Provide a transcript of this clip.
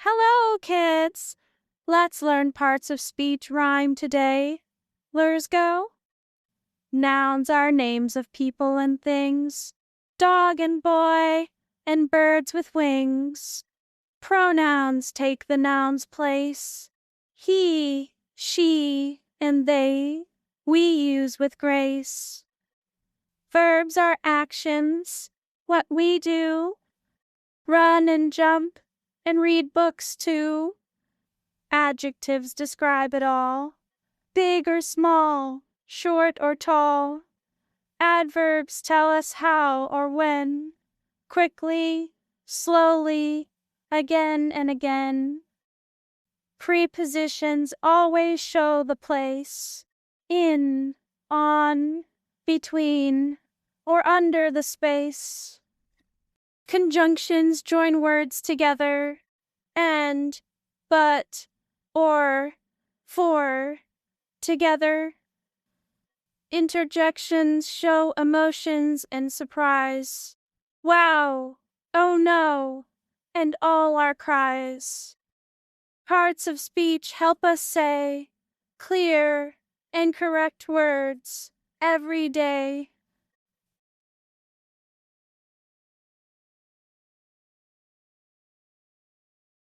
Hello, kids! Let's learn parts of speech rhyme today. Let's go. Nouns are names of people and things. Dog and boy, and birds with wings. Pronouns take the noun's place. He, she, and they, we use with grace. Verbs are actions, what we do. Run and jump, and read books too. Adjectives describe it all. Big or small, short or tall. Adverbs tell us how or when. Quickly, slowly, again and again. Prepositions always show the place. In, on, between, or under the space. Conjunctions join words together. And, but, or, for, together. Interjections show emotions and surprise. Wow, oh no, and all our cries. Parts of speech help us say clear and correct words every day.